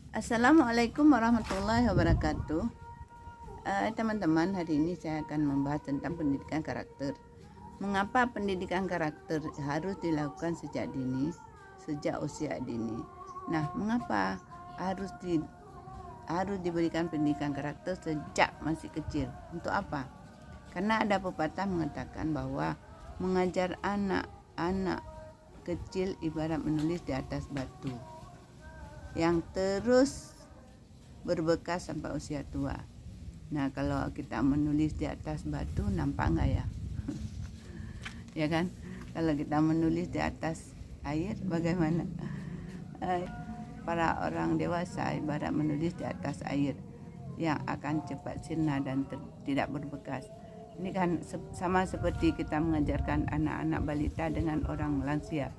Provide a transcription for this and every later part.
Assalamualaikum warahmatullahi wabarakatuh. Teman-teman, hari ini saya akan membahas tentang pendidikan karakter. Mengapa pendidikan karakter harus dilakukan sejak dini, sejak usia dini? Nah, mengapa harus diberikan pendidikan karakter sejak masih kecil? Untuk apa? Karena ada pepatah mengatakan bahwa mengajar anak-anak kecil ibarat menulis di atas batu yang terus berbekas sampai usia tua. Nah, kalau kita menulis di atas batu, nampak nggak ya? Ya kan? Kalau kita menulis di atas air, bagaimana? Para orang dewasa ibarat menulis di atas air yang akan cepat sirna dan tidak berbekas. Ini kan sama seperti kita mengajarkan anak-anak balita dengan orang lansia.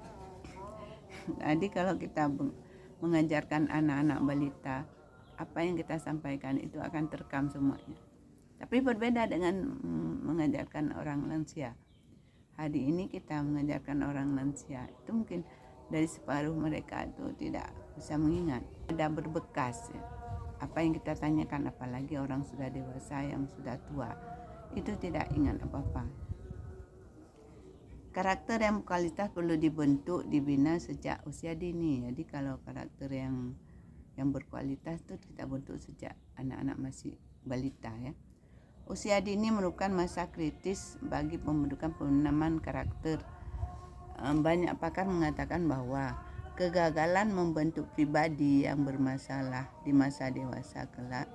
Jadi kalau kita mengajarkan anak-anak balita, apa yang kita sampaikan itu akan terekam semuanya. Tapi berbeda dengan mengajarkan orang lansia. Hari ini kita mengajarkan orang lansia, itu mungkin dari separuh mereka itu tidak bisa mengingat. Ada berbekas ya. Apa yang kita tanyakan, apalagi orang sudah dewasa yang sudah tua, itu tidak ingat apa-apa. Karakter yang berkualitas perlu dibentuk, dibina sejak usia dini. Jadi kalau karakter yang berkualitas itu kita bentuk sejak anak-anak masih balita ya. Usia dini merupakan masa kritis bagi pembentukan penanaman karakter. Banyak pakar mengatakan bahwa kegagalan membentuk pribadi yang bermasalah di masa dewasa kelak.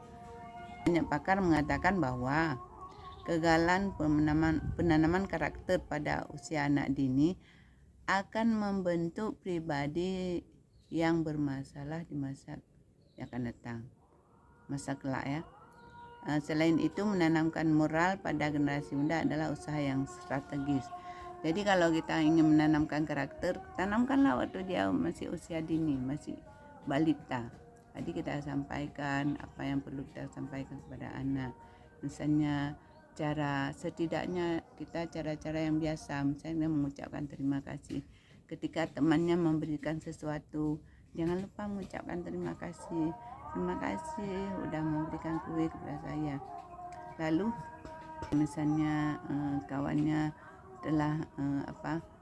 Banyak pakar mengatakan bahwa kegagalan penanaman karakter pada usia anak dini akan membentuk pribadi yang bermasalah di masa yang akan datang, masa kelak ya. Selain itu, menanamkan moral pada generasi muda adalah usaha yang strategis. Jadi kalau kita ingin menanamkan karakter, tanamkanlah waktu dia masih usia dini, masih balita. Jadi kita sampaikan apa yang perlu kita sampaikan kepada anak. Misalnya setidaknya kita cara-cara yang biasa, misalnya mengucapkan terima kasih ketika temannya memberikan sesuatu. Jangan lupa mengucapkan terima kasih udah memberikan kue kepada saya. Lalu misalnya kawannya telah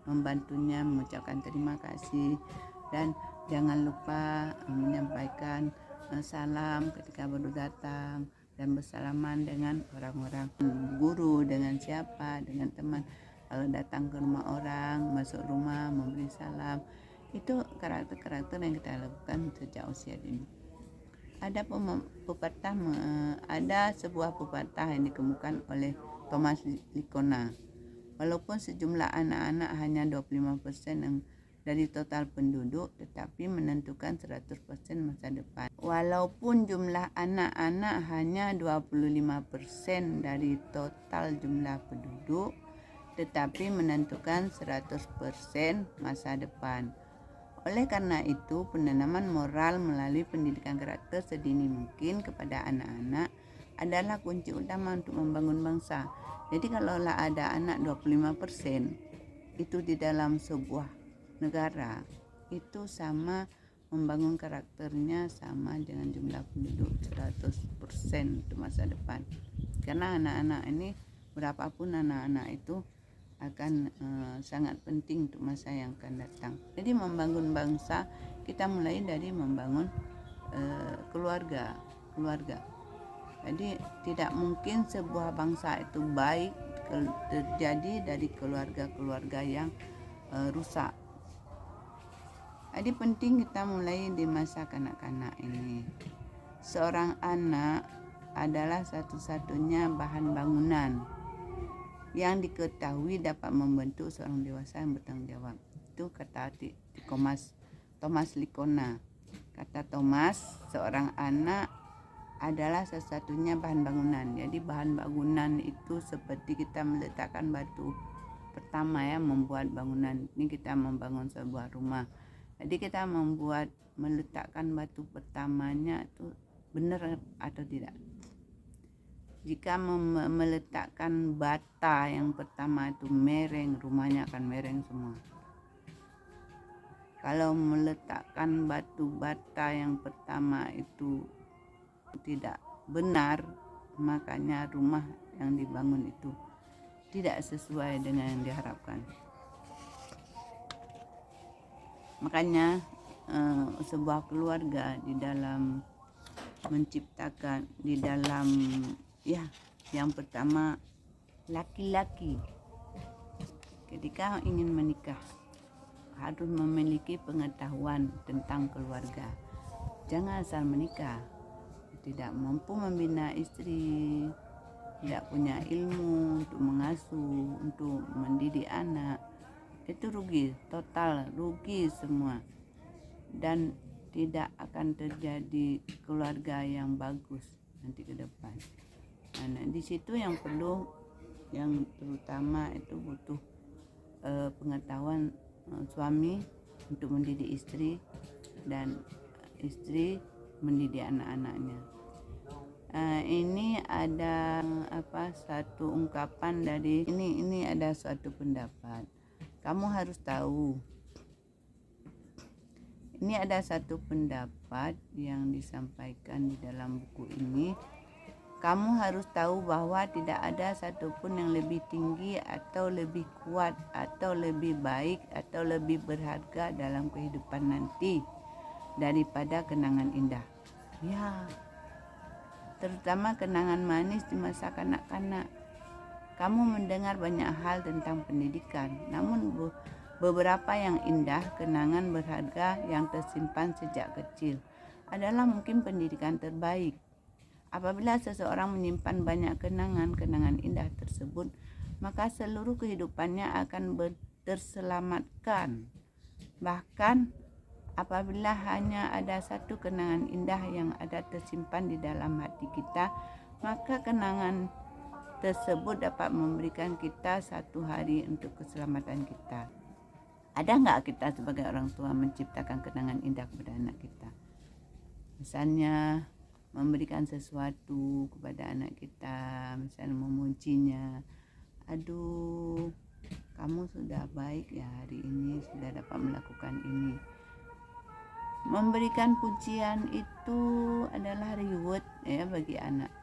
membantunya, mengucapkan terima kasih, dan jangan lupa menyampaikan salam ketika baru datang dan bersalaman dengan orang-orang, guru, dengan siapa, dengan teman. Kalau datang ke rumah orang, masuk rumah memberi salam, itu karakter-karakter yang kita lakukan sejak usia dini. Ada sebuah pepatah yang dikemukakan oleh Thomas Likona. Walaupun sejumlah anak-anak hanya 25% dari total penduduk, tetapi menentukan 100% masa depan. Walaupun jumlah anak-anak hanya 25% dari total jumlah penduduk, tetapi menentukan 100% masa depan. Oleh karena itu, penanaman moral melalui pendidikan karakter sedini mungkin kepada anak-anak adalah kunci utama untuk membangun bangsa. Jadi kalau ada anak 25% itu di dalam sebuah negara, itu sama membangun karakternya sama dengan jumlah penduduk 100% untuk masa depan. Karena anak-anak ini, berapapun anak-anak itu akan sangat penting untuk masa yang akan datang. Jadi membangun bangsa, kita mulai dari membangun keluarga. Jadi tidak mungkin sebuah bangsa itu baik terjadi dari keluarga-keluarga yang rusak. Jadi penting kita mulai di masa kanak-kanak ini. Seorang anak adalah satu-satunya bahan bangunan yang diketahui dapat membentuk seorang dewasa yang bertanggung jawab. Itu kata Thomas Likona. Kata Thomas, seorang anak adalah satu-satunya bahan bangunan. Jadi bahan bangunan itu seperti kita meletakkan batu pertama ya, membuat bangunan. Ini kita membangun sebuah rumah. Jadi kita meletakkan batu pertamanya itu benar atau tidak. Jika meletakkan bata yang pertama itu mereng, rumahnya akan mereng semua. Kalau meletakkan batu bata yang pertama itu tidak benar, makanya rumah yang dibangun itu tidak sesuai dengan yang diharapkan. Makanya sebuah keluarga di dalam menciptakan, di dalam yang pertama laki-laki ketika ingin menikah harus memiliki pengetahuan tentang keluarga. Jangan asal menikah, tidak mampu membina istri, tidak punya ilmu untuk mengasuh, untuk mendidik anak, itu rugi, total rugi semua, dan tidak akan terjadi keluarga yang bagus nanti ke depan. Nah, di situ yang perlu, yang terutama itu butuh pengetahuan suami untuk mendidik istri dan istri mendidik anak-anaknya. Ini ada satu ungkapan dari ini ada suatu pendapat. Kamu harus tahu. Ini ada satu pendapat yang disampaikan di dalam buku ini. Kamu harus tahu bahwa tidak ada satupun yang lebih tinggi atau lebih kuat atau lebih baik atau lebih berharga dalam kehidupan nanti daripada kenangan indah. Ya, terutama kenangan manis di masa kanak-kanak. Kamu mendengar banyak hal tentang pendidikan, namun beberapa yang indah, kenangan berharga yang tersimpan sejak kecil adalah mungkin pendidikan terbaik. Apabila seseorang menyimpan banyak kenangan indah tersebut, maka seluruh kehidupannya akan terselamatkan. Bahkan apabila hanya ada satu kenangan indah yang ada tersimpan di dalam hati kita, maka kenangan tersebut dapat memberikan kita satu hari untuk keselamatan kita. Ada nggak kita sebagai orang tua menciptakan kenangan indah kepada anak kita? Misalnya memberikan sesuatu kepada anak kita, misalnya memujinya, aduh kamu sudah baik ya hari ini, sudah dapat melakukan ini. Memberikan pujian itu adalah reward bagi anak.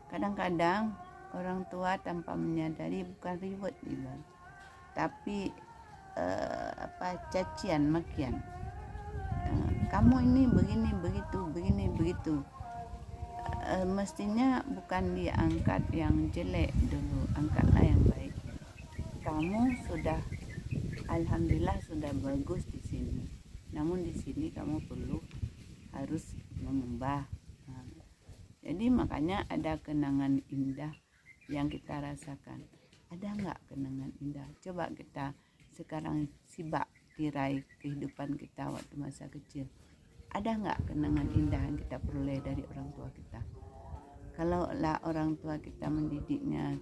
Kadang-kadang orang tua tanpa menyadari bukan reward tapi cacian, makian. Kamu ini begini begitu. Mestinya bukan diangkat yang jelek dulu, angkatlah yang baik. Kamu sudah, alhamdulillah sudah bagus di sini. Namun di sini kamu harus mengubah. Jadi makanya ada kenangan indah yang kita rasakan. Ada nggak kenangan indah? Coba kita sekarang sibak tirai kehidupan kita waktu masa kecil. Ada nggak kenangan indah yang kita peroleh dari orang tua kita? Kalau orang tua kita mendidiknya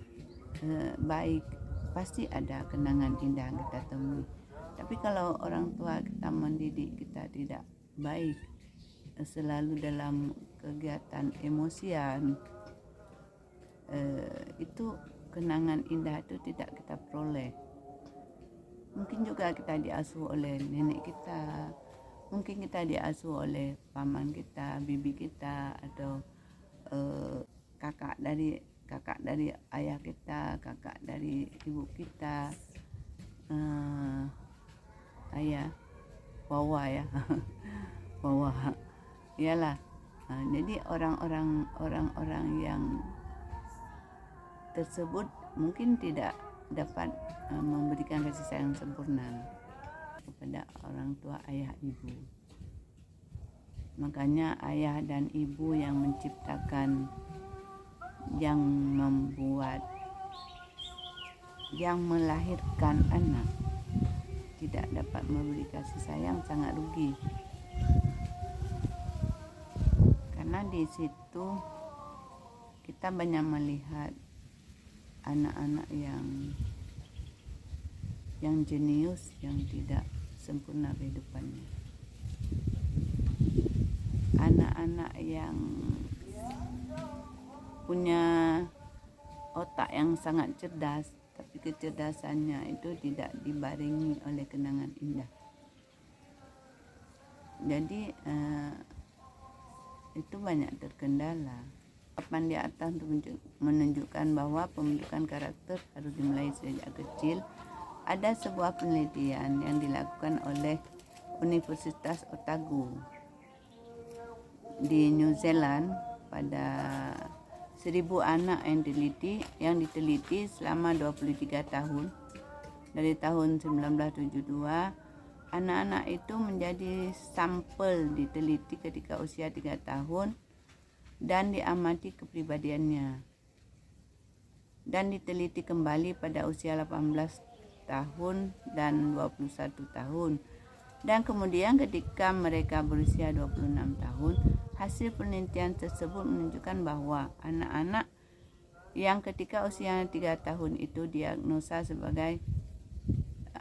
baik, pasti ada kenangan indah yang kita temui. Tapi kalau orang tua kita mendidik kita tidak baik, selalu dalam kegiatan emosian, itu kenangan indah itu tidak kita peroleh. Mungkin juga kita diasuh oleh nenek kita, mungkin kita diasuh oleh paman kita, bibi kita, atau kakak dari ayah kita, kakak dari ibu kita, ayah, wawa ya, wawa, iyalah. Jadi orang-orang yang tersebut mungkin tidak dapat memberikan kasih sayang sempurna kepada orang tua ayah ibu. Makanya ayah dan ibu yang menciptakan, yang membuat, yang melahirkan anak tidak dapat memberi kasih sayang, sangat rugi. Karena di situ kita banyak melihat anak-anak yang jenius, yang tidak sempurna kehidupannya. Anak-anak yang punya otak yang sangat cerdas, tapi kecerdasannya itu tidak dibarengi oleh kenangan indah. Jadi itu banyak terkendala. Papan di atas menunjukkan bahwa pembentukan karakter harus dimulai sejak kecil. Ada sebuah penelitian yang dilakukan oleh Universitas Otago di New Zealand pada 1000 anak yang diteliti selama 23 tahun. Dari tahun 1972, anak-anak itu menjadi sampel diteliti ketika usia 3 tahun dan diamati kepribadiannya. Dan diteliti kembali pada usia 18 tahun dan 21 tahun. Dan kemudian ketika mereka berusia 26 tahun, hasil penelitian tersebut menunjukkan bahwa anak-anak yang ketika usia 3 tahun itu diagnosa sebagai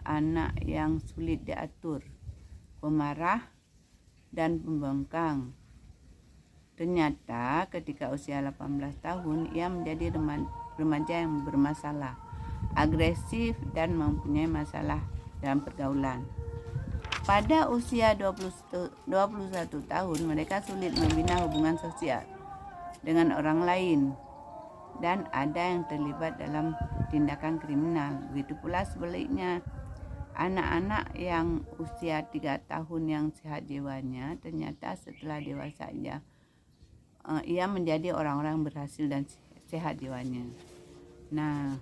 anak yang sulit diatur, pemarah, dan pembangkang. Ternyata ketika usia 18 tahun ia menjadi remaja yang bermasalah, agresif, dan mempunyai masalah dalam pergaulan. Pada usia 21 tahun mereka sulit membina hubungan sosial dengan orang lain dan ada yang terlibat dalam tindakan kriminal. Begitu pula sebaliknya, anak-anak yang usia 3 tahun yang sehat jiwanya ternyata setelah dewasa ia menjadi orang-orang berhasil dan sehat jiwanya. Nah,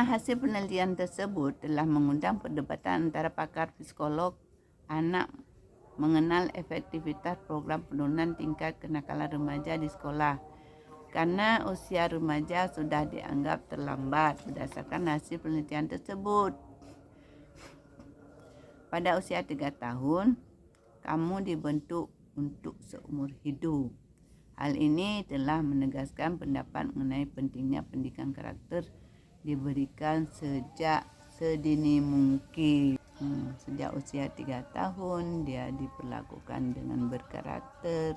hasil penelitian tersebut telah mengundang perdebatan antara pakar psikolog anak mengenal efektivitas program penurunan tingkat kenakalan remaja di sekolah. Karena usia remaja sudah dianggap terlambat berdasarkan hasil penelitian tersebut. Pada usia 3 tahun, kamu dibentuk untuk seumur hidup. Hal ini telah menegaskan pendapat mengenai pentingnya pendidikan karakter diberikan sejak sedini mungkin. Sejak usia 3 tahun dia diperlakukan dengan berkarakter.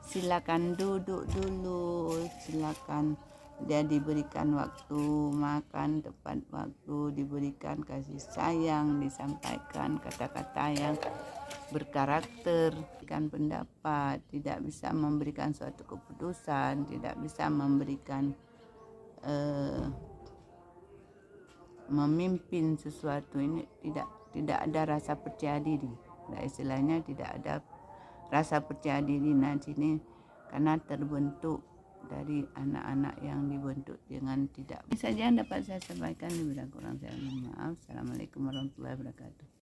Silakan duduk dulu, silakan dia diberikan waktu makan tepat waktu, diberikan kasih sayang, disampaikan kata-kata yang berkarakter, memberikan pendapat, tidak bisa memberikan suatu keputusan, tidak bisa memberikan memimpin sesuatu. Ini tidak ada rasa percaya diri. Nah, istilahnya tidak ada rasa percaya diri sini karena terbentuk dari anak-anak yang dibentuk dengan tidak. Ini saja yang dapat saya sampaikan, lebih kurang saya mohon maaf. Assalamualaikum warahmatullahi wabarakatuh.